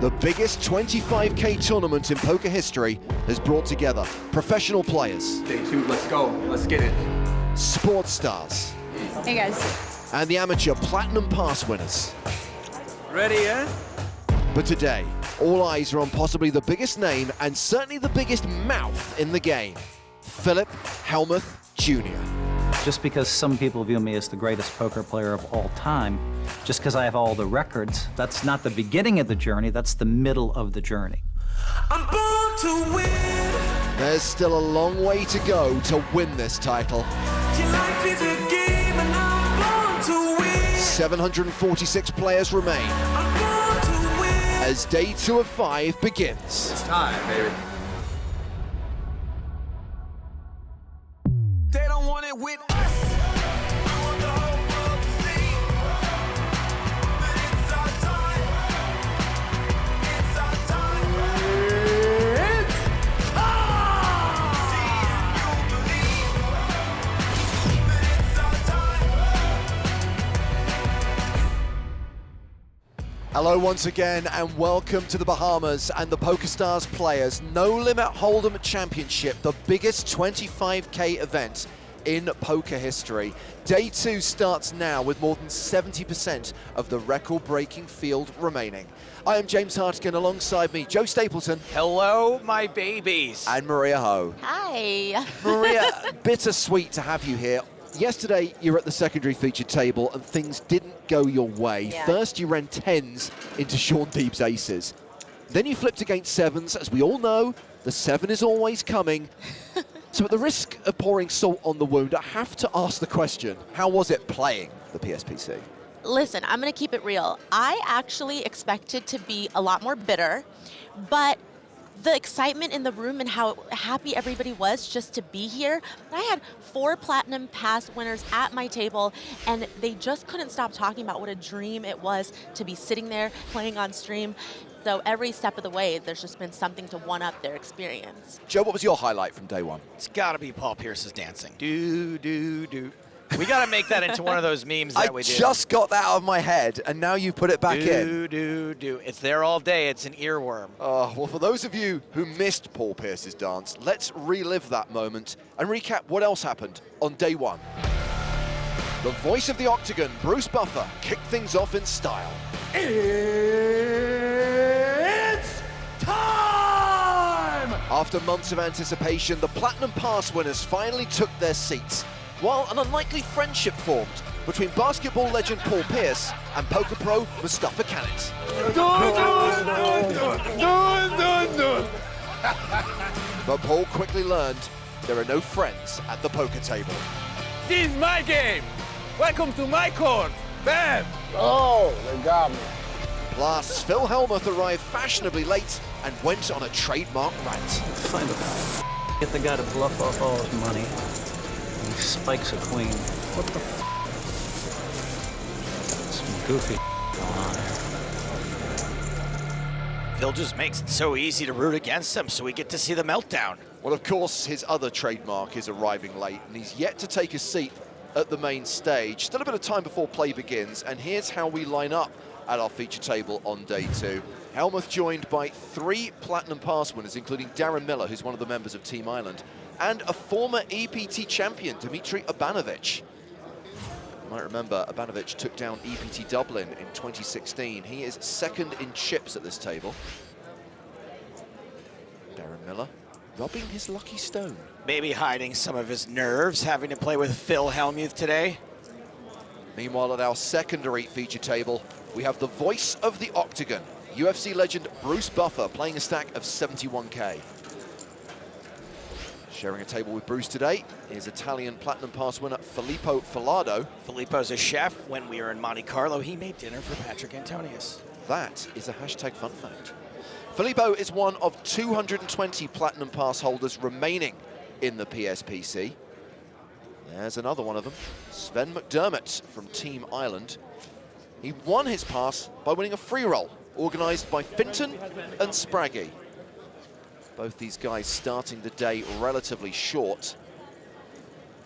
The biggest 25K tournament in poker history has brought together professional players. Day 2, let's go. Let's get it. Sports stars. Hey guys. And the amateur platinum pass winners. Ready, eh? But today, all eyes are on possibly the biggest name and certainly the biggest mouth in the game, Philip Hellmuth Jr. Just because some people view me as the greatest poker player of all time, just because I have all the records, that's not the beginning of the journey, that's the middle of the journey. I'm born to win. There's still a long way to go to win this title. Your life is a game and I'm born to win. 746 players remain I'm born to win. as day 2 of 5 begins. It's time, baby. They don't want it with us. I want the whole world to see. But it's our time. It's our time. It's time. See and you'll believe. But it's our time. Hello once again and welcome to the Bahamas and the PokerStars Players No Limit Hold'em Championship, the biggest 25K event in poker history. Day 2 starts now with more than 70% of the record-breaking field remaining. I am James Hartigan, alongside me, Joe Stapleton. Hello, my babies. And Maria Ho. Hi. Maria, bittersweet to have you here. Yesterday, you were at the secondary featured table and things didn't go your way. Yeah. First, you ran 10s into Sean Deeb's aces. Then you flipped against 7s. As we all know, the 7 is always coming. So at the risk of pouring salt on the wound, I have to ask the question, how was it playing the PSPC? Listen, I'm going to keep it real. I actually expected to be a lot more bitter, but the excitement in the room and how happy everybody was just to be here. I had 4 platinum pass winners at my table, and they just couldn't stop talking about what a dream it was to be sitting there playing on stream. So every step of the way, there's just been something to one-up their experience. Joe, what was your highlight from day 1? It's gotta be Paul Pierce's dancing. Do, do, do. We gotta make that into one of those memes that we do. I just got that out of my head, and now you put it back in. Do, do, do. It's there all day. It's an earworm. Well, for those of you who missed Paul Pierce's dance, let's relive that moment and recap what else happened on day 1. The voice of the Octagon, Bruce Buffer, kicked things off in style. It's time! After months of anticipation, the Platinum Pass winners finally took their seats, while an unlikely friendship formed between basketball legend Paul Pierce and poker pro Mustafa Kanat. But Paul quickly learned there are no friends at the poker table. This is my game. Welcome to my court. Bam! Oh, they got me. Plus, Phil Hellmuth arrived fashionably late and went on a trademark rant. Find get the guy to bluff off all his money. He spikes a queen. What the Some goofy going on here. Phil just makes it so easy to root against him, so we get to see the meltdown. Well, of course, his other trademark is arriving late, and he's yet to take a seat at the main stage. Still a bit of time before play begins, and here's how we line up at our feature table on day 2. Hellmuth joined by 3 Platinum Pass winners, including Darren Miller, who's one of the members of Team Island, and a former EPT champion, Dmitry Abanovich. You might remember, Abanovich took down EPT Dublin in 2016. He is second in chips at this table. Darren Miller rubbing his lucky stone. Maybe hiding some of his nerves, having to play with Phil Hellmuth today. Meanwhile, at our secondary feature table, we have the voice of the Octagon, UFC legend Bruce Buffer, playing a stack of 71K. Sharing a table with Bruce today is Italian Platinum Pass winner Filippo Filardo. Filippo's a chef. When we were in Monte Carlo, he made dinner for Patrick Antonius. That is a hashtag fun fact. Filippo is one of 220 Platinum Pass holders remaining in the PSPC. There's another one of them, Sven McDermott from Team Island. He won his pass by winning a free roll, organised by Finton and Spraggy. Both these guys starting the day relatively short.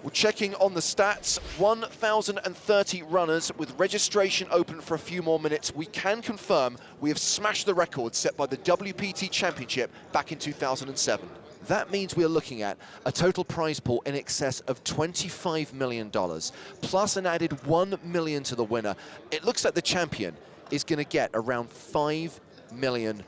Well, checking on the stats, 1,030 runners with registration open for a few more minutes. We can confirm we have smashed the record set by the WPT Championship back in 2007. That means we are looking at a total prize pool in excess of $25 million, plus an added $1 million to the winner. It looks like the champion is going to get around $5 million.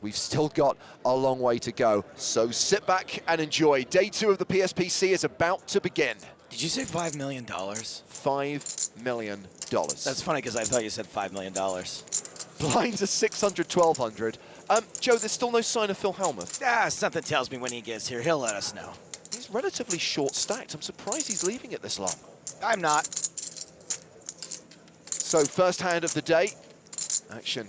We've still got a long way to go, so sit back and enjoy. Day 2 of the PSPC is about to begin. Did you say $5 million? $5 million. That's funny because I thought you said $5 million. Blinds are 600, 1,200. Joe, there's still no sign of Phil Hellmuth. Something tells me when he gets here, he'll let us know. He's relatively short stacked. I'm surprised he's leaving it this long. I'm not. So first hand of the day, action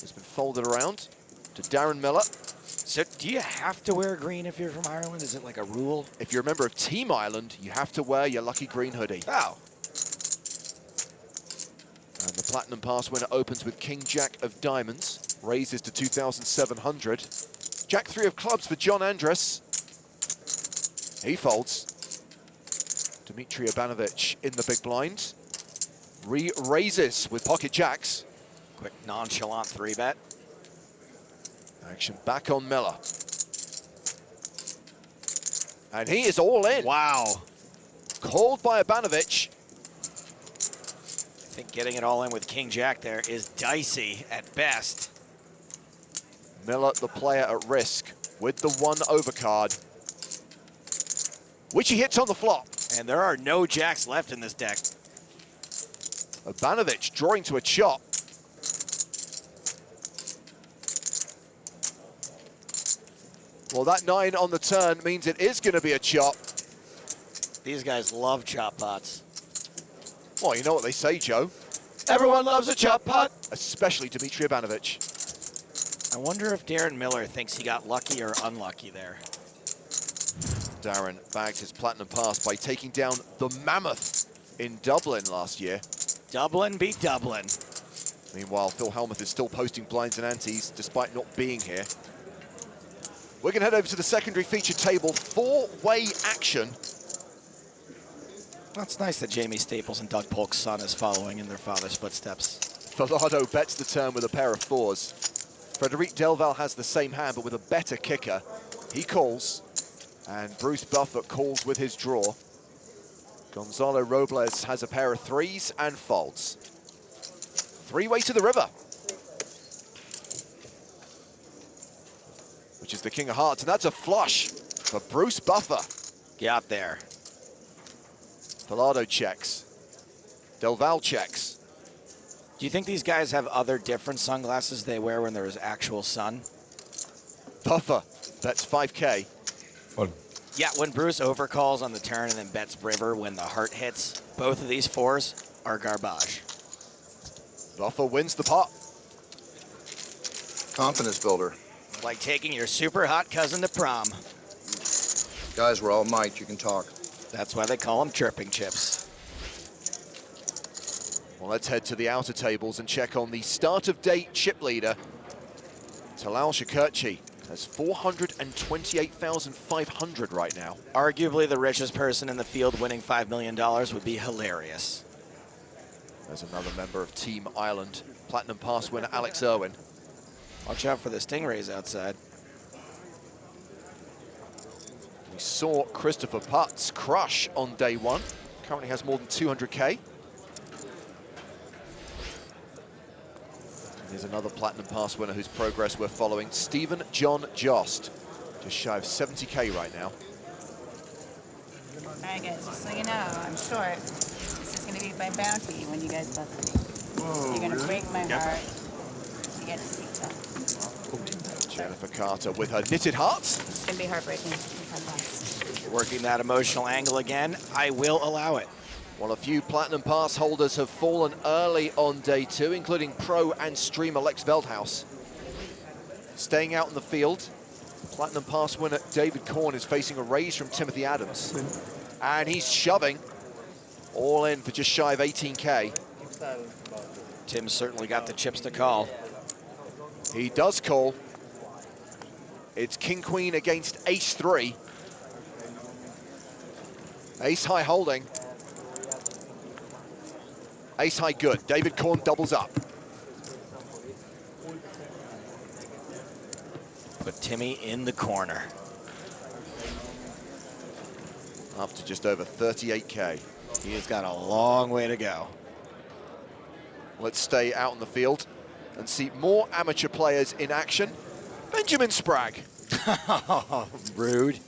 has been folded around to Darren Miller. So do you have to wear green if you're from Ireland? Is it like a rule? If you're a member of Team Ireland, you have to wear your lucky green hoodie. Oh. And the Platinum Pass winner opens with King Jack of Diamonds, raises to 2,700. Jack 3 of Clubs for John Andrus. He folds. Dmitry Abanovich in the big blind. Raises with pocket jacks. Quick nonchalant 3-bet. Action back on Miller. And he is all in. Wow. Called by Abanovich. I think getting it all in with King Jack there is dicey at best. Miller, the player at risk, with the 1 overcard, which he hits on the flop. And there are no jacks left in this deck. Abanovich drawing to a chop. Well, that 9 on the turn means it is going to be a chop. These guys love chop pots. Well, you know what they say, Joe. Everyone loves a chop pot. Especially Dmitry Abanovich. I wonder if Darren Miller thinks he got lucky or unlucky there. Darren bagged his Platinum Pass by taking down the Mammoth in Dublin last year. Dublin beat Dublin. Meanwhile, Phil Hellmuth is still posting blinds and antes despite not being here. We're going to head over to the secondary feature table. 4-way action. Well, it's nice that Jamie Staples and Doug Polk's son is following in their father's footsteps. Falardo bets the turn with a pair of 4s. Frederic Delval has the same hand, but with a better kicker. He calls, and Bruce Buffer calls with his draw. Gonzalo Robles has a pair of 3s and folds. 3-way to the river, which is the King of Hearts, and that's a flush for Bruce Buffer. Get there. Falardo checks. Delval checks. Do you think these guys have other different sunglasses they wear when there's actual sun? Buffer bets 5K. Yeah, when Bruce overcalls on the turn and then bets river when the heart hits, both of these 4s are garbage. Buffer wins the pot. Confidence builder. Like taking your super hot cousin to prom. Guys, we're all mic, you can talk. That's why they call them chirping chips. Well, let's head to the outer tables and check on the start of date chip leader. Talal Shakurchi has 428,500 right now. Arguably the richest person in the field winning $5 million would be hilarious. There's another member of Team Ireland, Platinum Pass winner Alex Irwin. Watch out for the stingrays outside. We saw Christopher Putz crush on day 1. Currently has more than 200K. Here's another Platinum Pass winner whose progress we're following, Stephen John Jost. Just shy of 70K right now. All right, guys, just so you know, I'm short. This is going to be my bounty when you guys bust me. Whoa, you're going to break my heart to get to pizza. Jennifer Carter with her knitted heart. It's going to be heartbreaking if I'm lost. Working that emotional angle again, I will allow it. Well, a few Platinum Pass holders have fallen early on day 2, including pro and streamer Lex Veldhaus. Staying out in the field, Platinum Pass winner David Korn is facing a raise from Timothy Adams. And he's shoving all in for just shy of 18K. Tim's certainly got the chips to call. He does call. It's King Queen against Ace 3. Ace high holding. Ace high good. David Korn doubles up. Put Timmy in the corner. Up to just over 38K. He's got a long way to go. Let's stay out on the field and see more amateur players in action. Benjamin Sprague. Rude.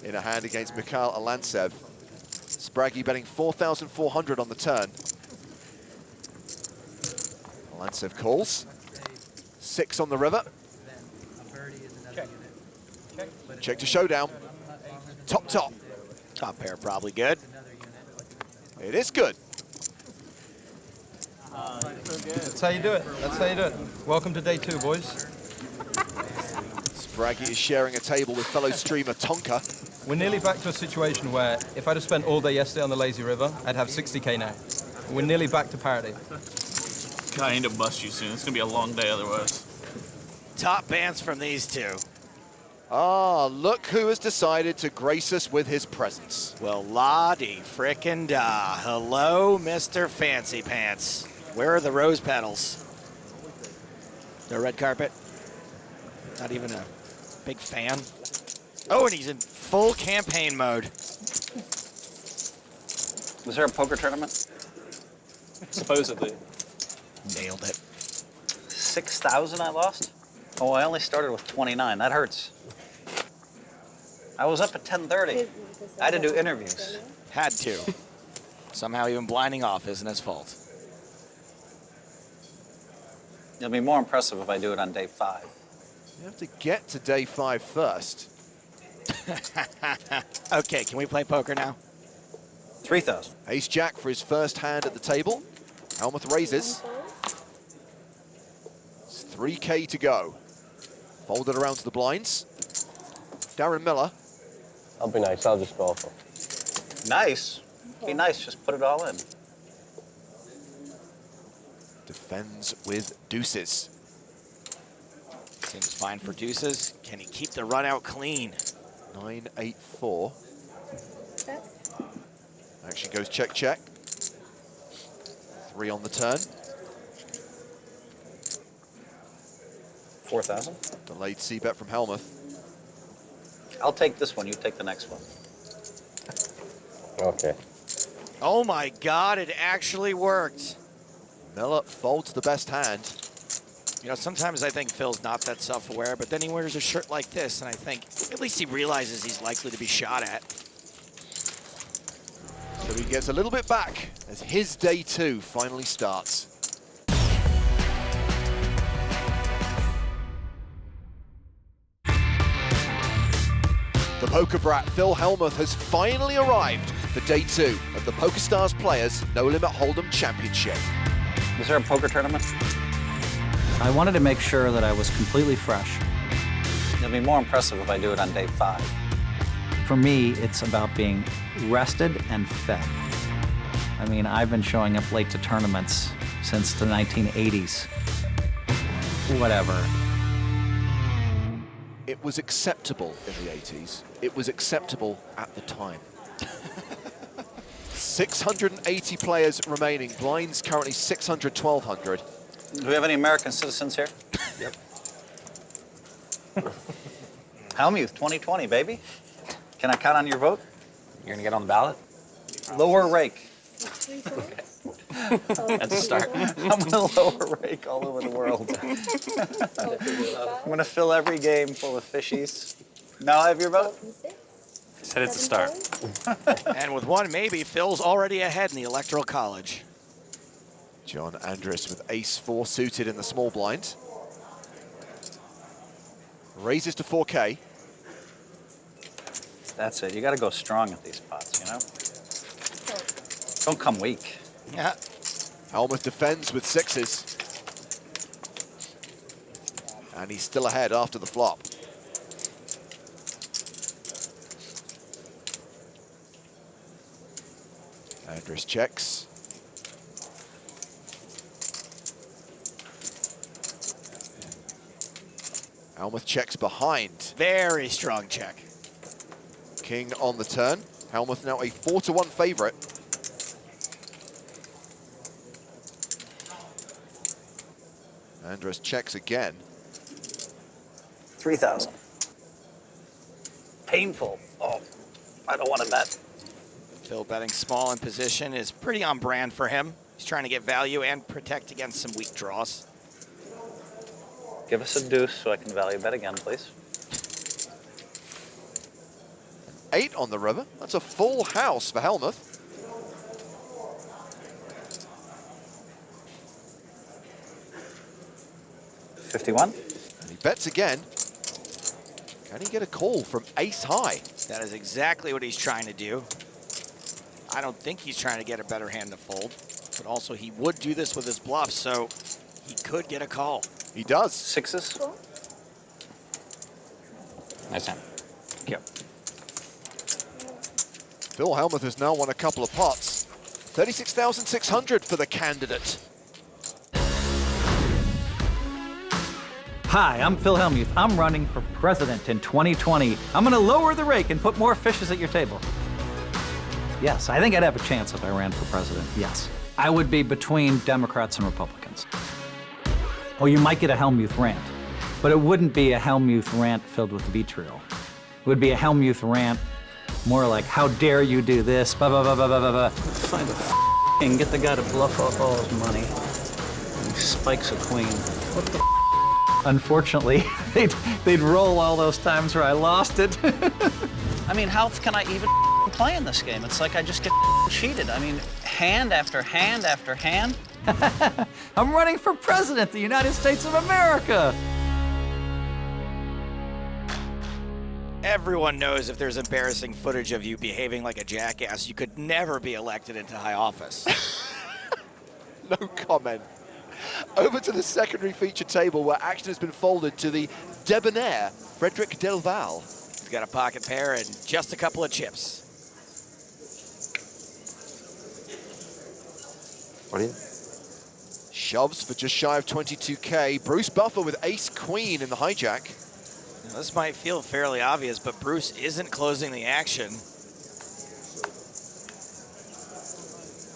In a hand against Mikhail Alantsev. Spraggy betting 4,400 on the turn. Alantsev calls. 6 on the river. Check to showdown. Top. Top pair probably good. It is good. That's how you do it. That's how you do it. Welcome to day 2, boys. Spraggy is sharing a table with fellow streamer Tonka. We're nearly back to a situation where if I'd have spent all day yesterday on the lazy river, I'd have 60K now. We're nearly back to parity. Kind of bust you soon. It's gonna be a long day otherwise. Top bands from these two. Ah, look who has decided to grace us with his presence. Well, la-di frickin' da. Hello, Mr. Fancy Pants. Where are the rose petals? No red carpet? Not even a big fan? Oh, and he's in full campaign mode. Was there a poker tournament? Supposedly. Nailed it. 6,000 I lost? Oh, I only started with 29. That hurts. I was up at 10:30. I had to do interviews. Had to. Somehow even blinding off isn't his fault. It'll be more impressive if I do it on day 5. You have to get to day 5 first. Okay, can we play poker now? 3,000. Ace Jack for his first hand at the table. Hellmuth raises. It's 3K to go. Folded around to the blinds. Darren Miller. I'll be nice. I'll just go for Nice. Be nice. Just put it all in. Defends with deuces. Seems fine for deuces. Can he keep the run out clean? 9-8-4. Action goes check, check. 3 on the turn. 4,000. Delayed C-bet from Hellmuth. I'll take this one. You take the next one. Okay. Oh my God, it actually worked. Miller folds the best hand. You know, sometimes I think Phil's not that self-aware, but then he wears a shirt like this, and I think at least he realizes he's likely to be shot at. So he gets a little bit back as his day 2 finally starts. The poker brat Phil Hellmuth has finally arrived for day 2 of the PokerStars Players No Limit Hold'em Championship. Was there a poker tournament? I wanted to make sure that I was completely fresh. It'll be more impressive if I do it on day 5. For me, it's about being rested and fed. I mean, I've been showing up late to tournaments since the 1980s. Whatever. It was acceptable in the 80s. It was acceptable at the time. 680 players remaining. Blinds currently 600, 1,200. Do we have any American citizens here? Yep. Hellmuth 2020, baby. Can I count on your vote? You're gonna get on the ballot? Lower rake. Okay. That's a start. I'm gonna lower rake all over the world. I'm gonna fill every game full of fishies. Now I have your vote? Said it's a start. And with one maybe, Phil's already ahead in the Electoral College. John Andrus with ace-4 suited in the small blind. Raises to 4K. That's it. You gotta go strong at these pots, you know? Don't come weak. Yeah. Hellmuth defends with 6s. And he's still ahead after the flop. Andrus checks. Hellmuth checks behind. Very strong check. King on the turn. Hellmuth now a 4-1 favorite. Andres checks again. 3,000. Painful. Oh, I don't want to bet. Phil betting small in position is pretty on brand for him. He's trying to get value and protect against some weak draws. Give us a deuce so I can value bet again, please. 8 on the river. That's a full house for Hellmuth. $51. And he bets again. Can he get a call from ace high? That is exactly what he's trying to do. I don't think he's trying to get a better hand to fold, but also he would do this with his bluff, so he could get a call. He does. 6s. Nice hand. Thank you. Phil Hellmuth has now won a couple of pots. 36,600 for the candidate. Hi, I'm Phil Hellmuth. I'm running for president in 2020. I'm going to lower the rake and put more fishes at your table. Yes, I think I'd have a chance if I ran for president, yes. I would be between Democrats and Republicans. Oh, you might get a Hellmuth rant, but it wouldn't be a Hellmuth rant filled with vitriol. It would be a Hellmuth rant more like, how dare you do this, blah, blah, blah, blah, blah, blah. Find a and get the guy to bluff off all his money. And he spikes a queen. What the Unfortunately, they'd roll all those times where I lost it. I mean, how can I even play in this game? It's like I just get cheated. I mean, hand after hand after hand. I'm running for president of the United States of America. Everyone knows if there's embarrassing footage of you behaving like a jackass, you could never be elected into high office. No comment. Over to the secondary feature table where action has been folded to the debonair Frederick Del Val. He's got a pocket pair and just a couple of chips. What do you? Shoves for just shy of 22K. Bruce Buffer with ace queen in the hijack. Now, this might feel fairly obvious, but Bruce isn't closing the action.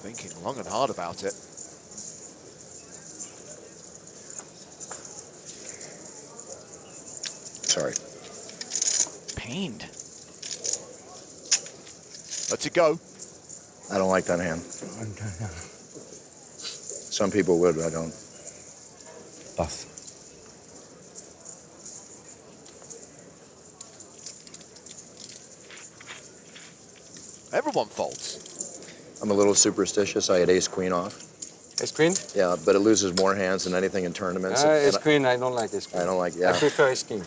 Thinking long and hard about it. Sorry. Pained. Let's it go. I don't like that hand. Some people would, but I don't. Pass. Everyone folds. I'm a little superstitious. I had ace queen off. Ace queen? Yeah, but it loses more hands than anything in tournaments. Ace queen, I don't like ace queen. I don't like, yeah. I prefer ace king.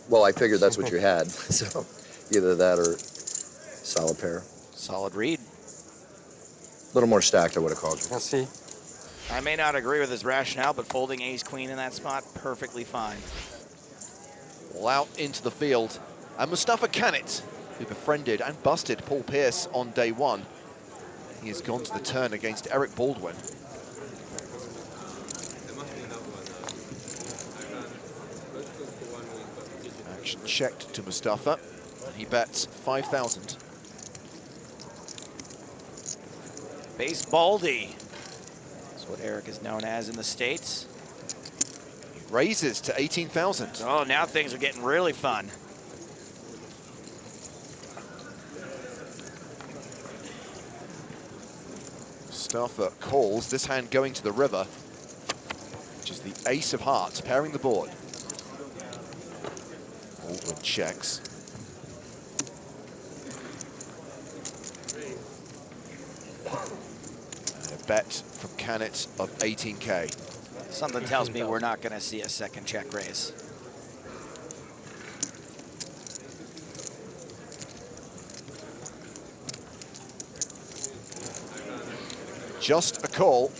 Well, I figured that's what you had. So either that or solid pair. Solid read. A little more stacked, I would have called you. Let's see. I may not agree with his rationale, but folding ace queen in that spot, perfectly fine. All out into the field. And Mustafa Canit, who befriended and busted Paul Pierce on day one. He has gone to the turn against Eric Baldwin. Action checked to Mustafa, and he bets 5,000. Base baldy. That's what Eric is known as in the States. He raises to 18,000. Oh, now things are getting really fun. Mustafa calls, this hand going to the river, which is the ace of hearts, pairing the board. Baldwin checks. And a bet from Canit of 18K. Something tells me we're not going to see a second check raise. Just a call.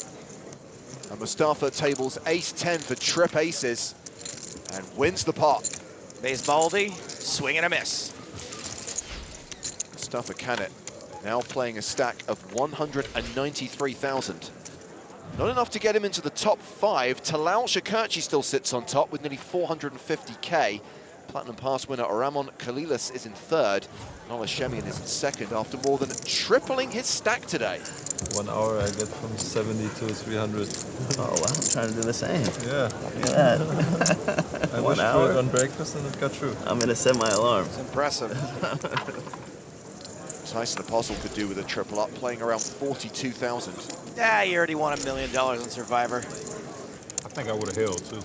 And Mustafa tables ace-10 for trip aces and wins the pot. Base baldy, swing and a miss. Mustafa Canit now playing a stack of 193,000. Not enough to get him into the top 5. Talal Shakerchi still sits on top with nearly 450K. Platinum Pass winner Ramon Kalilas is in third. Nola Shemian is in second after more than tripling his stack today. 1 hour I get from 70 to 300. Oh wow, I'm trying to do the same. Yeah. Look at that. I 1 wished hour for it on breakfast and it got true. I'm gonna set my alarm. It's impressive. Tyson Apostle could do with a triple up, playing around 42,000. Yeah, you already won $1 million on Survivor. I think I would have healed too.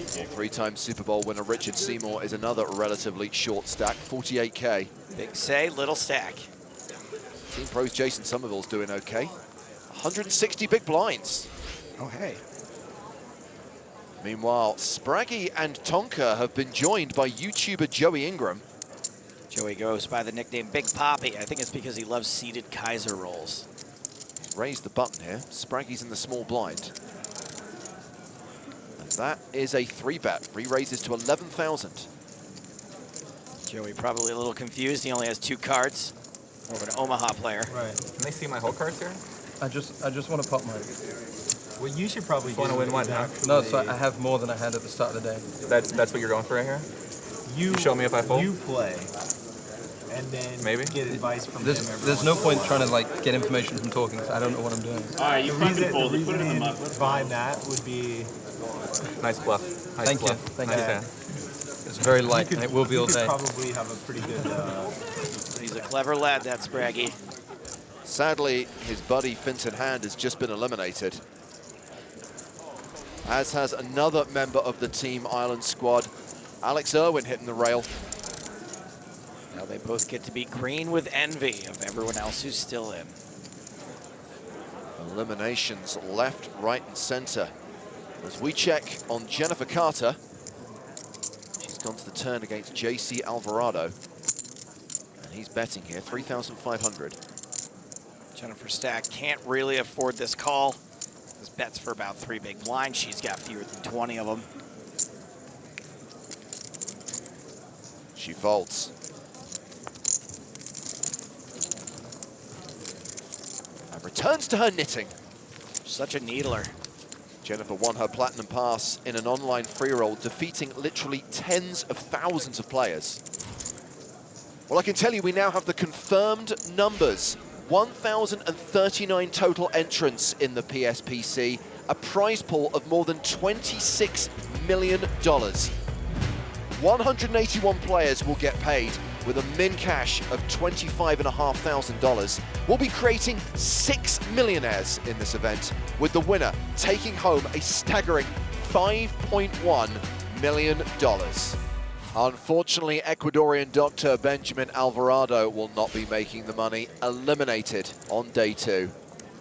Three-time Super Bowl winner Richard Seymour is another relatively short stack, 48K. Big say, little stack. Team Pro's Jason Somerville's doing okay. 160 big blinds. Oh, hey. Meanwhile, Spraggy and Tonka have been joined by YouTuber Joey Ingram. Joey goes by the nickname Big Poppy. I think it's because he loves seated Kaiser rolls. Raise the button here. Spraggy's in the small blind. And that is a 3-bet. Re-raises to 11,000. Joey probably a little confused. He only has 2 cards. More of an Omaha player. Right. Can they see my whole cards here? I just want to pop mine. Well, you should probably want to win one, huh? No, so I have more than I had at the start of the day. That's what you're going for right here? You show me if I fold? You play, and then maybe get advice from There's no point trying to like get information from talking, because I don't know what I'm doing. All right, you fucking folded. Put them up. Behind that would be... Nice bluff. Nice Thank bluff. you. Thank nice you. hand. It's very light, and it will be all day. Probably have a pretty good... He's a clever lad, that Spraggy. Sadly, his buddy Finton Hand has just been eliminated, as has another member of the Team Island squad, Alex Irwin, hitting the rail. Now they both get to be green with envy of everyone else who's still in. Eliminations left, right, and center. As we check on Jennifer Carter, she's gone to the turn against JC Alvarado. And he's betting here, 3,500. Jennifer Stack can't really afford this call. This bet's for about 3 big blinds. She's got fewer than 20 of them. She folds. And returns to her knitting. Such a needler. Jennifer won her Platinum Pass in an online free roll, defeating literally tens of thousands of players. Well, I can tell you we now have the confirmed numbers. 1,039 total entrants in the PSPC, a prize pool of more than $26 million. 181 players will get paid with a min cash of $25,500. We'll be creating 6 millionaires in this event, with the winner taking home a staggering $5.1 million. Unfortunately, Ecuadorian Dr. Benjamin Alvarado will not be making the money, eliminated on day 2.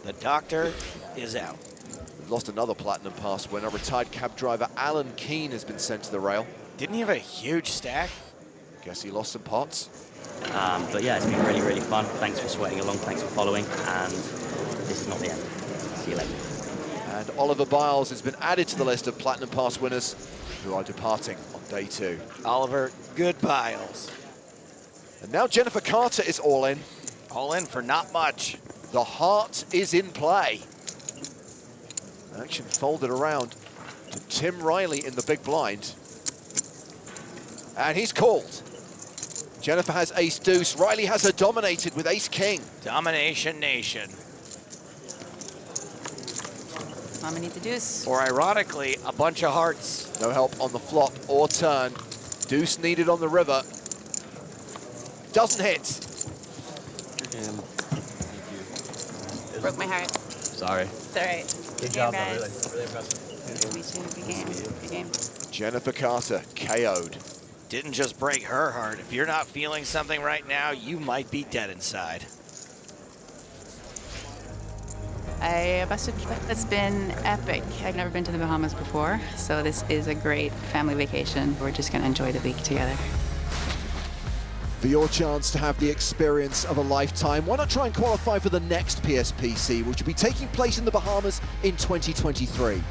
The doctor is out. We've lost another Platinum Pass winner. Retired cab driver Alan Keane has been sent to the rail. Didn't he have a huge stack? Guess he lost some pots. But yeah, it's been really, really fun. Thanks for sweating along, thanks for following, and this is not the end. See you later. And Oliver Biles has been added to the list of Platinum Pass winners who are departing on day 2. Oliver, good Biles. And now Jennifer Carter is all in. All in for not much. The heart is in play. Action folded around to Tim Riley in the big blind. And he's called. Jennifer has ace deuce. Riley has her dominated with ace king. Domination nation. Mama needs a deuce. Or ironically, a bunch of hearts. No help on the flop or turn. Deuce needed on the river. Doesn't hit. Broke my heart. Sorry. It's all right. Good game, job, though, guys. really impressive. Nice to meet you. Good game. Good game. Jennifer Carter KO'd. Didn't just break her heart. If you're not feeling something right now, you might be dead inside. I busted. It's been epic. I've never been to the Bahamas before, so this is a great family vacation. We're just going to enjoy the week together. For your chance to have the experience of a lifetime, why not try and qualify for the next PSPC, which will be taking place in the Bahamas in 2023.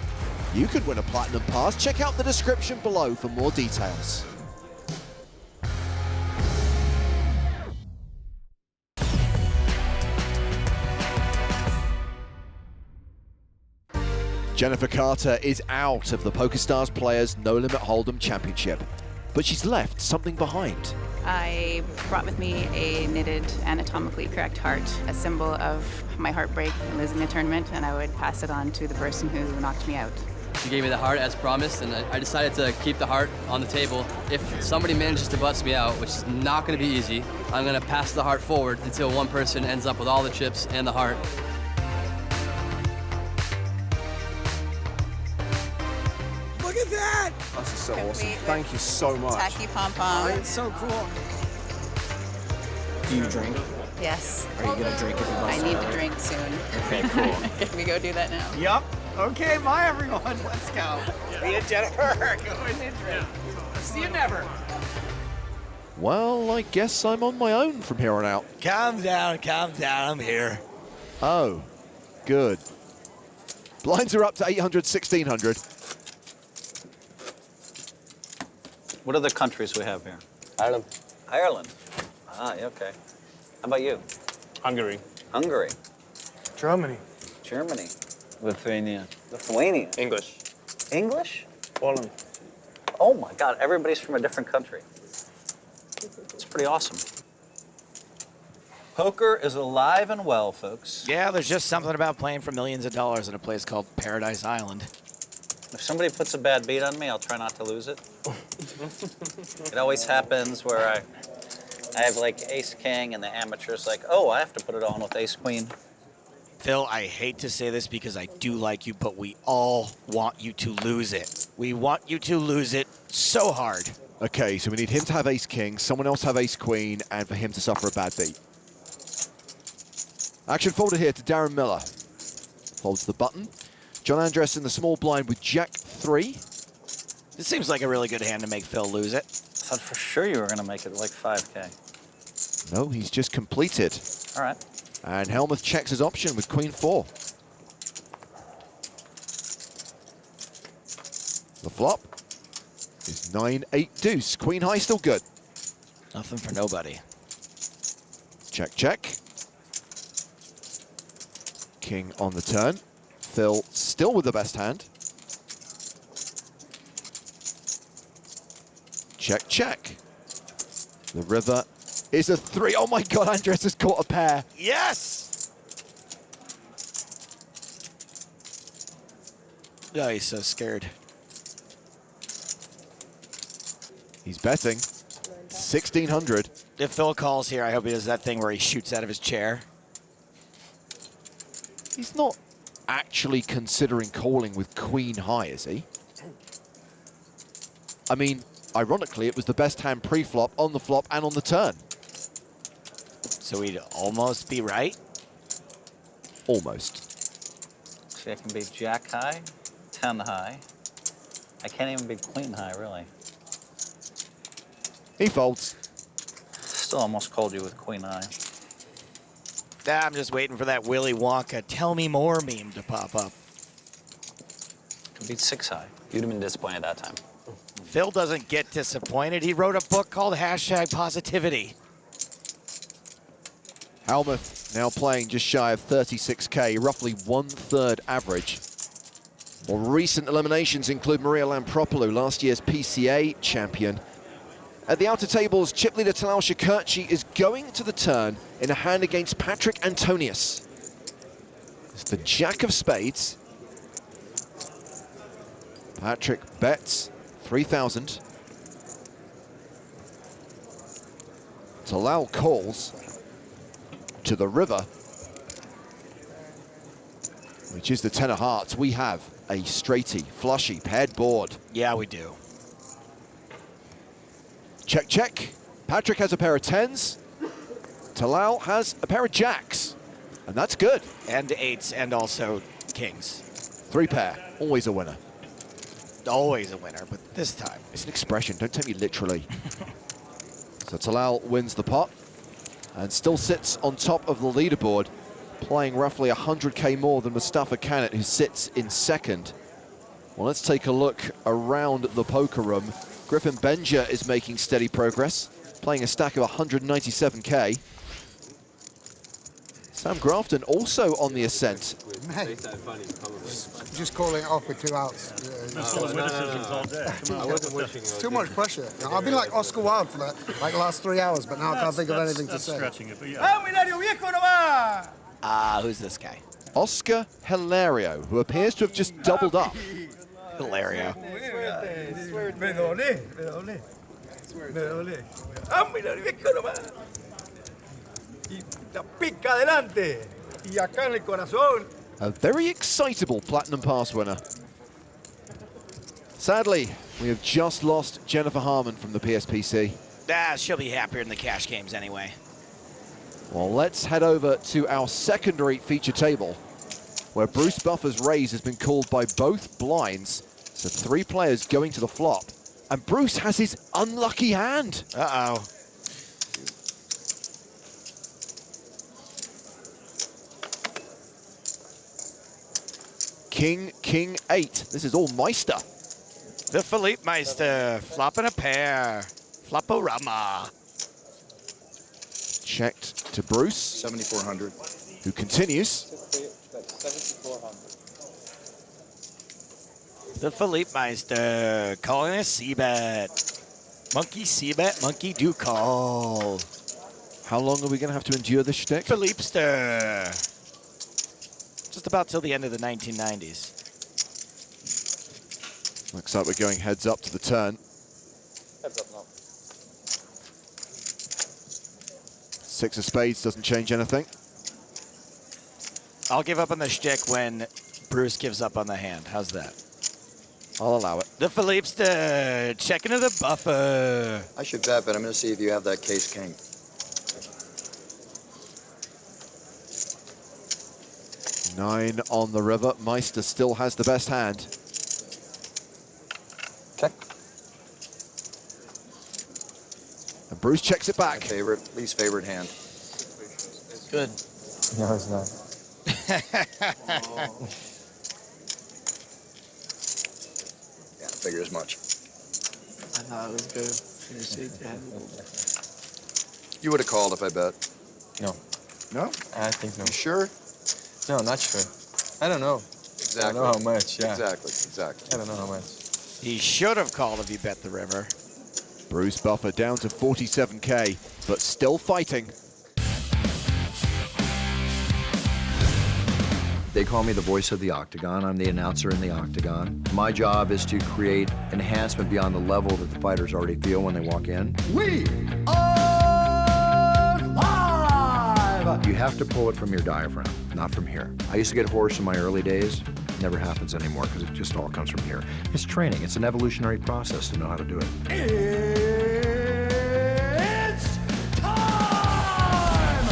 You could win a Platinum Pass. Check out the description below for more details. Jennifer Carter is out of the PokerStars Players No Limit Hold'em Championship. but she's left something behind. I brought with me a knitted, anatomically correct heart, a symbol of my heartbreak in losing the tournament, and I would pass it on to the person who knocked me out. She gave me the heart as promised, and I decided to keep the heart on the table. If somebody manages to bust me out, which is not going to be easy, I'm going to pass the heart forward until one person ends up with all the chips and the heart. Look at that! This is so awesome. Thank you so much. Tacky pom-pom. It's so cool. Do you drink? Yes. Are you gonna drink if you bust I need out? to drink soon. Okay, cool. Can we go do that now? Yup. Okay, bye everyone. Let's go. Me and Jennifer go in and drink. See you never. Well, I guess I'm on my own from here on out. Calm down, I'm here. Oh, good. Blinds are up to 800, 1600. What other countries we have here? Ireland. Ireland. Ah, okay. How about you? Hungary. Hungary. Germany. Germany. Lithuania. Lithuania. English. English? Poland. Oh my God, everybody's from a different country. It's pretty awesome. Poker is alive and well, folks. Yeah, there's just something about playing for millions of dollars in a place called Paradise Island. If somebody puts a bad beat on me, I'll try not to lose it. It always happens where I have like ace king and the amateur's like, oh, I have to put it on with ace queen. Phil, I hate to say this because I do like you, but we all want you to lose it. We want you to lose it so hard. Okay, so we need him to have ace-king, someone else have ace-queen, and for him to suffer a bad beat. Action folded here to Darren Miller. Folds the button. John Andres in the small blind with Jack-3. This seems like a really good hand to make Phil lose it. I thought for sure you were going to make it like 5K. No, he's just completed. All right. And Hellmuth checks his option with Queen-4. The flop is 9-8 deuce. Queen high still good. Nothing for nobody. Check, check. King on the turn. Phil still with the best hand. Check, check. The river is a 3. Oh my God, Andres has caught a pair. Yes! Oh, he's so scared. He's betting 1600. If Phil calls here, I hope he does that thing where he shoots out of his chair. He's not actually considering calling with queen high, is he? I mean, ironically, it was the best hand pre-flop, on the flop, and on the turn. So he'd almost be right? Almost. See, I can beat jack high, 10 high. I can't even beat queen high, really. He folds. Still almost called you with queen high. I'm just waiting for that Willy Wonka tell me more meme to pop up. Can beat 6 high. You'd have been disappointed that time. Phil doesn't get disappointed. He wrote a book called #Positivity. Hellmuth now playing just shy of 36K, roughly 1/3 average. More recent eliminations include Maria Lampropoulou, last year's PCA champion. At the outer tables, chip leader Talal Shakurchi is going to the turn in a hand against Patrick Antonius. It's the Jack of Spades. Patrick bets 3,000. Talal calls to the river, which is the 10 of hearts. We have a straighty, flushy, paired board. Yeah, we do. Check, check. Patrick has a pair of 10s. Talal has a pair of jacks. And that's good. And 8s and also kings. 3 pair, always a winner. Always a winner, but this time. It's an expression, don't take me literally. So Talal wins the pot and still sits on top of the leaderboard, playing roughly 100K more than Mustafa Kanat, who sits in second. Well, let's take a look around the poker room. Griffin Benja is making steady progress, playing a stack of 197K. Sam Grafton also on the ascent. Mate, just calling it off with 2 outs. I wasn't wishing. It's too much pressure. I've been like Oscar Wilde for like the last 3 hours, but now I can't think of anything to say. Who's this guy? Oscar Hilario, who appears to have just doubled up. Hilario. A very excitable Platinum Pass winner. Sadly, we have just lost Jennifer Harmon from the PSPC. She'll be happier in the cash games anyway. Well, let's head over to our secondary feature table, where Bruce Buffer's raise has been called by both blinds. So 3 players going to the flop. And Bruce has his unlucky hand. Uh-oh. King, King 8. This is all Meister. The Philippe Meister, flopping a pair. Flop-o-rama. Checked to Bruce. 7,400. Who continues. The Philippe Meister calling a C-bet. Monkey C-bet, monkey do call. How long are we going to have to endure this shtick? Philippester. Just about till the end of the 1990s. Looks like we're going heads up to the turn. Heads up now. 6 of spades doesn't change anything. I'll give up on the shtick when Bruce gives up on the hand. How's that? I'll allow it. The Philippester checking to the buffer. I should bet, but I'm going to see if you have that case king. Nine on the river. Meister still has the best hand. Check. And Bruce checks it back. Least favorite hand. Good. No, it's not. Yeah, figure as much. I thought it was good. You would have called if I bet. No. No? I think no. You sure? No, not sure. I don't know. Exactly. I don't know how much, yeah. Exactly. I don't know how much. He should have called if he bet the river. Bruce Buffer down to 47K, but still fighting. They call me the voice of the octagon. I'm the announcer in the octagon. My job is to create enhancement beyond the level that the fighters already feel when they walk in. We are live! You have to pull it from your diaphragm, not from here. I used to get hoarse in my early days. Never happens anymore because it just all comes from here. It's training. It's an evolutionary process to know how to do it. It's time!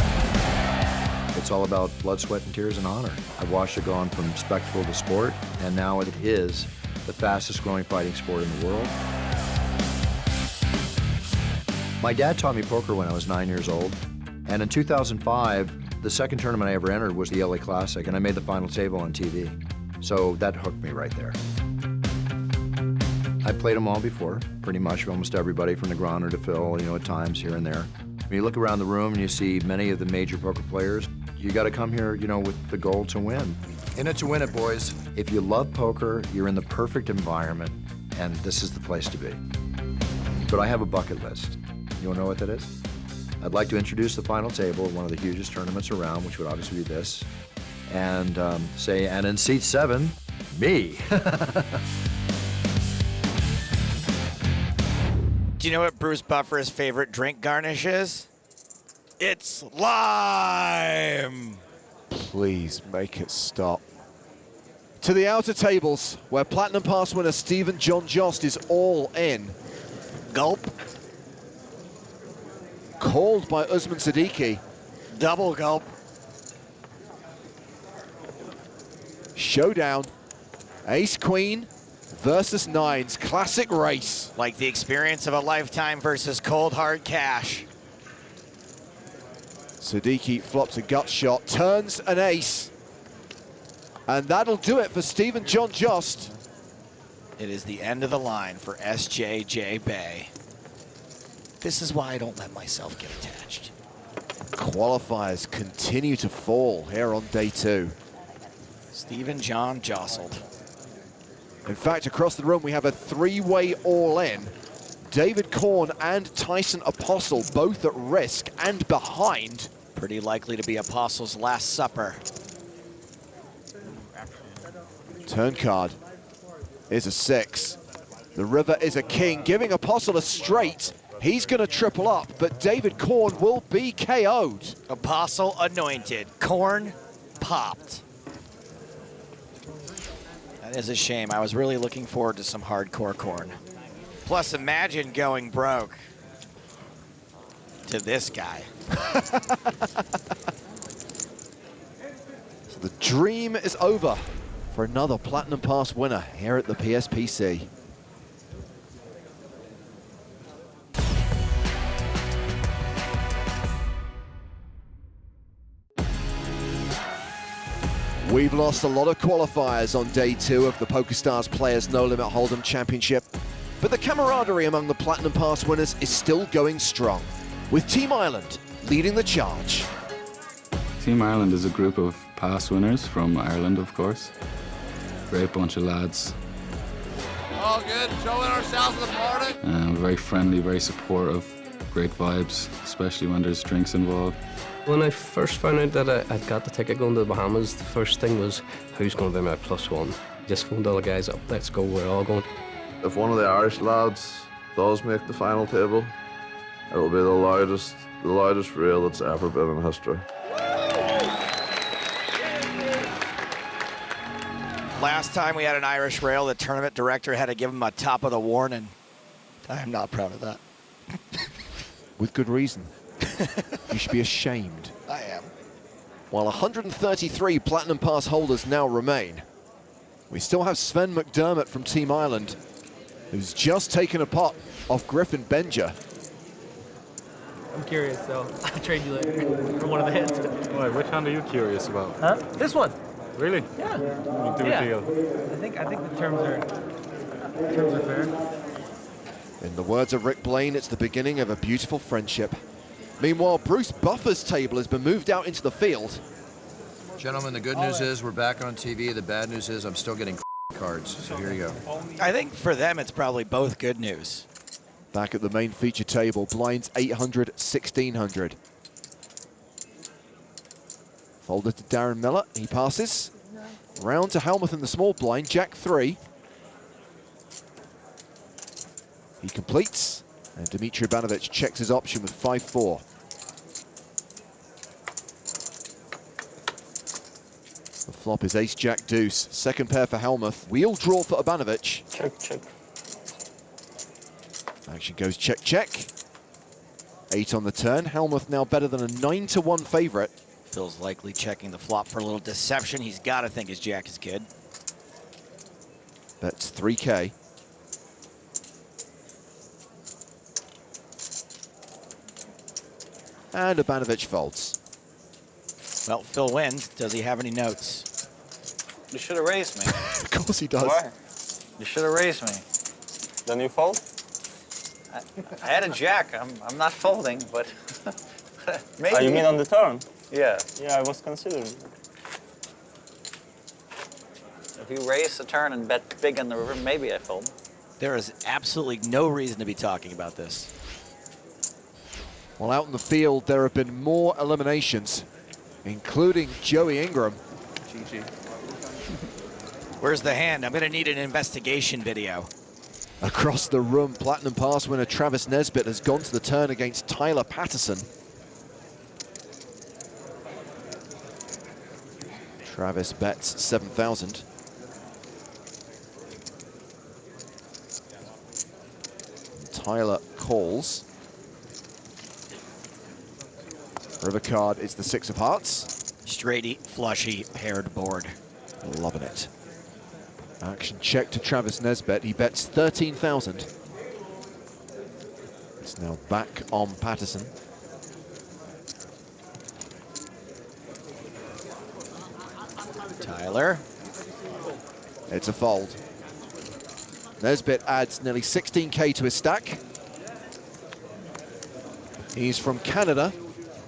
It's all about blood, sweat, and tears and honor. I've watched it go on from spectacle to sport, and now it is the fastest growing fighting sport in the world. My dad taught me poker when I was 9 years old, and in 2005, the second tournament I ever entered was the LA Classic, and I made the final table on TV. So that hooked me right there. I played them all before, pretty much almost everybody from Negrano to Phil, you know, at times here and there. When you look around the room and you see many of the major poker players, you got to come here, you know, with the goal to win. In it to win it, boys. If you love poker, you're in the perfect environment, and this is the place to be. But I have a bucket list. You want to know what that is? I'd like to introduce the final table of one of the hugest tournaments around, which would obviously be this, and say, and in seat 7, me. Do you know what Bruce Buffer's favorite drink garnish is? It's lime! Please make it stop. To the outer tables, where Platinum Pass winner Stephen John Jost is all in. Gulp. Called by Usman Siddiqui. Double gulp. Showdown. Ace Queen versus nines. Classic race. Like the experience of a lifetime versus cold hard cash. Siddiqui flops a gut shot, turns an ace. And that'll do it for Stephen John Jost. It is the end of the line for SJJ Bay. This is why I don't let myself get attached. Qualifiers continue to fall here on day 2. Stephen John jostled. In fact, across the room, we have a 3-way all-in. David Korn and Tyson Apostle both at risk and behind. Pretty likely to be Apostle's last supper. Turn card is a 6. The river is a king, giving Apostle a straight. He's going to triple up, but David Korn will be KO'd. Apostle anointed. Korn popped. That is a shame. I was really looking forward to some hardcore Korn. Plus, imagine going broke to this guy. So the dream is over for another Platinum Pass winner here at the PSPC. We've lost a lot of qualifiers on day 2 of the PokerStars Players No Limit Hold'em Championship, but the camaraderie among the Platinum Pass winners is still going strong, with Team Ireland leading the charge. Team Ireland is a group of pass winners from Ireland, of course. Great bunch of lads. All good, showing ourselves in the morning. Very friendly, very supportive, great vibes, especially when there's drinks involved. When I first found out that I'd got the ticket going to the Bahamas, the first thing was, who's going to be my +1? Just phoned all the guys up, let's go, we're all going. If one of the Irish lads does make the final table, it'll be the loudest reel that's ever been in history. Last time we had an Irish rail, the tournament director had to give him a top of the warning. I am not proud of that. With good reason. You should be ashamed. I am. While 133 Platinum Pass holders now remain, we still have Sven McDermott from Team Ireland, who's just taken a pot off Griffin Benja. I'm curious, so I'll trade you later for one of the hits. Wait, which hand are you curious about? Huh? This one. Really? Yeah. We'll do a deal. I think the terms are fair. In the words of Rick Blaine, it's the beginning of a beautiful friendship. Meanwhile, Bruce Buffer's table has been moved out into the field. Gentlemen, the good news is we're back on TV. The bad news is I'm still getting cards, so here you go. I think for them, it's probably both good news. Back at the main feature table, blinds 800, 1600. Folded to Darren Miller, he passes. Round to Hellmuth in the small blind, Jack 3. He completes, and Dmitry Ivanovic checks his option with 5-4. The flop is ace, jack, deuce. Second pair for Hellmuth. Wheel draw for Ivanovic. Check, check. Action goes check, check. 8 on the turn. Hellmuth now better than a 9-1 favorite. Phil's likely checking the flop for a little deception. He's got to think his jack is good. That's 3K. And Ivanovic folds. Well, Phil wins. Does he have any notes? You should have raised me. Of course he does. Why? You should have raised me. Then you fold? I had a jack. I'm not folding, but maybe. Oh, you mean on the turn? Yeah. Yeah, I was considering. If you raise the turn and bet big on the river, maybe I fold. There is absolutely no reason to be talking about this. Well, out in the field, there have been more eliminations, including Joey Ingram. GG. Where's the hand? I'm going to need an investigation video. Across the room, Platinum Pass winner Travis Nesbitt has gone to the turn against Tyler Patterson. Travis bets 7,000. Tyler calls. River card is the 6 of hearts. Straighty, flushy, paired board. Loving it. Action check to Travis Nesbitt. He bets 13,000. It's now back on Patterson. Tyler. It's a fold. Nesbitt adds nearly 16K to his stack. He's from Canada,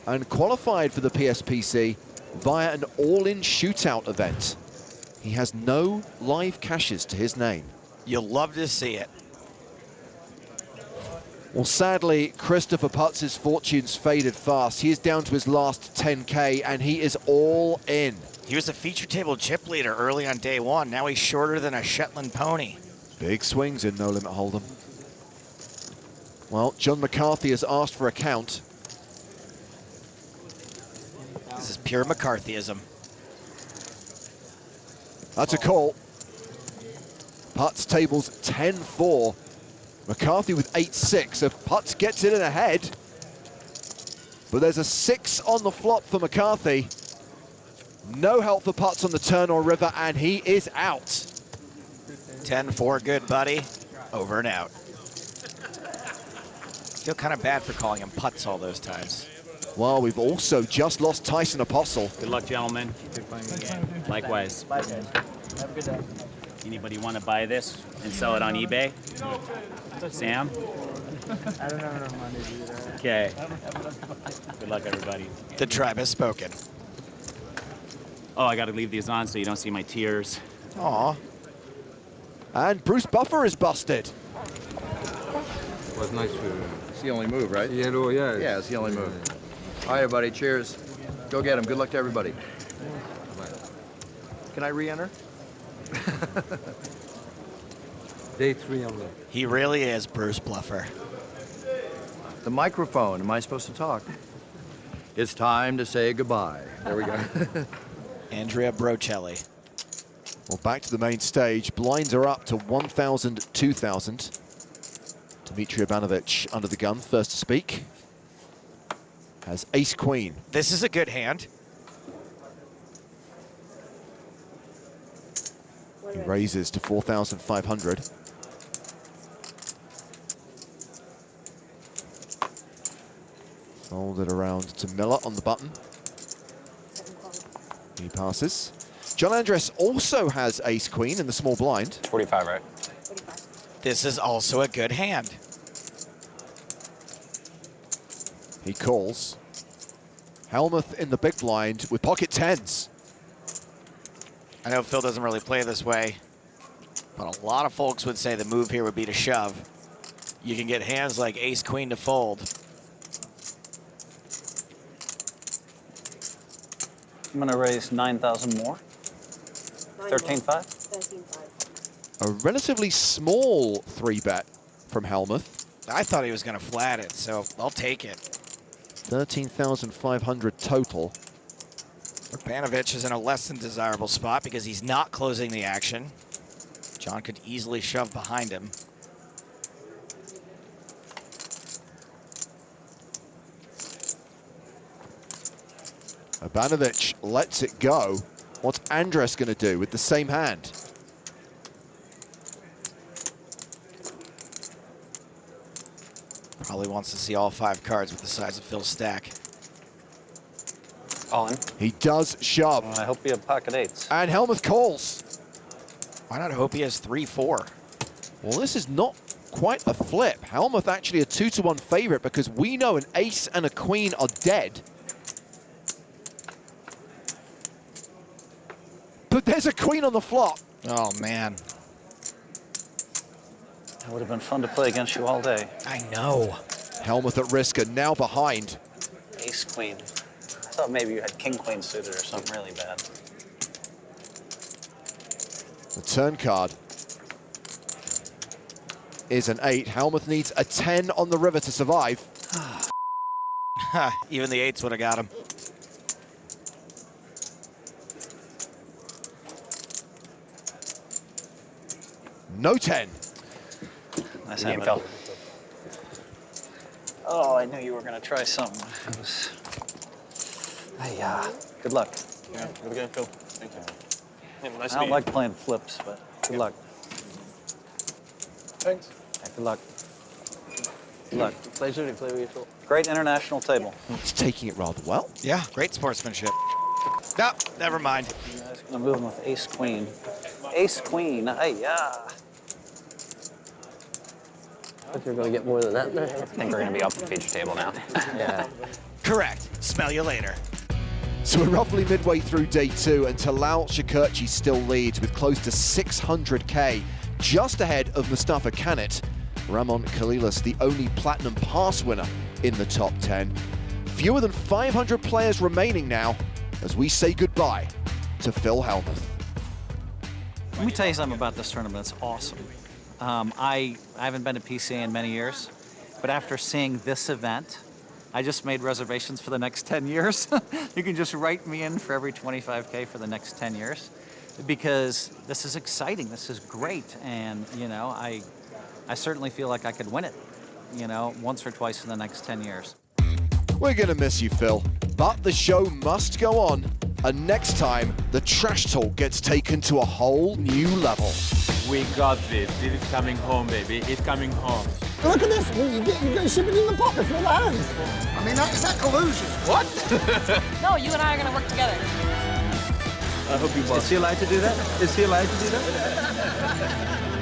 and qualified for the PSPC via an all-in shootout event. He has no live cashes to his name. You'll love to see it. Well, sadly, Christopher Putz's fortunes faded fast. He is down to his last 10K, and he is all in. He was a feature table chip leader early on day one. Now he's shorter than a Shetland pony. Big swings in No Limit Hold'em. Well, John McCarthy has asked for a count. This is pure McCarthyism. That's a call. Putz tables 10-4. McCarthy with 8-6. If Putz gets it in ahead, but there's a 6 on the flop for McCarthy. No help for Putz on the turn or river, and he is out. 10-4, good buddy. Over and out. Feel kind of bad for calling him Putz all those times. Well, we've also just lost Tyson Apostle. Good luck, gentlemen. Likewise. Bye, guys. Have a good day. Anybody want to buy this and sell it on eBay? Sam? I don't have enough money to do that. Okay. Good luck, everybody. The tribe has spoken. Oh, I got to leave these on so you don't see my tears. Aw. And Bruce Buffer is busted. Was nice for you. It's the only move, right? Yeah, no, yeah. Yeah, it's the only move. All right, everybody, cheers. Go get him. Good luck to everybody. Can I re-enter? Day 3 only. He really is Bruce Bluffer. The microphone. Am I supposed to talk? It's time to say goodbye. There we go. Andrea Brocelli. Well, back to the main stage. Blinds are up to 1,000, 2,000. Dmitry Abanovich under the gun, first to speak. Has ace-queen. This is a good hand. He raises to 4,500. Fold it around to Miller on the button. He passes. John Andres also has ace-queen in the small blind. 45, right? This is also a good hand. He calls. Hellmuth in the big blind with pocket tens. I know Phil doesn't really play this way, but a lot of folks would say the move here would be to shove. You can get hands like ace-queen to fold. I'm going to raise 9,000 more. 13.5. 13.5. A relatively small 3-bet from Hellmuth. I thought he was going to flat it, so I'll take it. 13,500 total. Urbanovich is in a less than desirable spot because he's not closing the action. John could easily shove behind him. Urbanovich lets it go. What's Andres going to do with the same hand? Probably wants to see all 5 cards with the size of Phil's stack. All in. He does shove. I hope you have pocket eights. And Hellmuth calls. Why not hope he has 3-4? Well, this is not quite a flip. Hellmuth actually a 2-1 favorite because we know an ace and a queen are dead. But there's a queen on the flop. Oh, man. That would have been fun to play against you all day. I know. Hellmuth at risk and now behind. Ace, queen. I thought maybe you had king, queen suited or something really bad. The turn card is an 8. Hellmuth needs a 10 on the river to survive. Even the 8s would have got him. No 10. Nice game, Phil. Oh, I knew you were going to try something. Hey, good luck. Yeah, good game, Phil. Thank you. Yeah, nice I don't like playing flips, but good luck. Thanks. Yeah, good luck. Good luck. Play Zuni, play with you. Great international table. He's taking it rather well. Yeah, great sportsmanship. No, never mind. I'm moving with ace, queen. Ace, queen. Hey, I think you're going to get more than that there. I think we're going to be up the feature table now. Yeah. Correct. Smell you later. So we're roughly midway through day 2, and Talal Shakurchi still leads with close to 600K, just ahead of Mustafa Kanat. Ramon Kalilas, the only platinum pass winner in the top 10. Fewer than 500 players remaining now as we say goodbye to Phil Hellmuth. Let me tell you something about this tournament. It's awesome. I haven't been to PCA in many years, but after seeing this event, I just made reservations for the next 10 years. You can just write me in for every 25K for the next 10 years because this is exciting. This is great. And, you know, I certainly feel like I could win it, you know, once or twice in the next 10 years. We're going to miss you, Phil, but the show must go on. And next time, the trash talk gets taken to a whole new level. We got this. This is coming home, baby. It's coming home. Look at this. You get ship it in the pocket for the hands. I mean, is that collusion? What? No, you and I are going to work together. I hope you bust. Is he allowed to do that? Is he allowed to do that?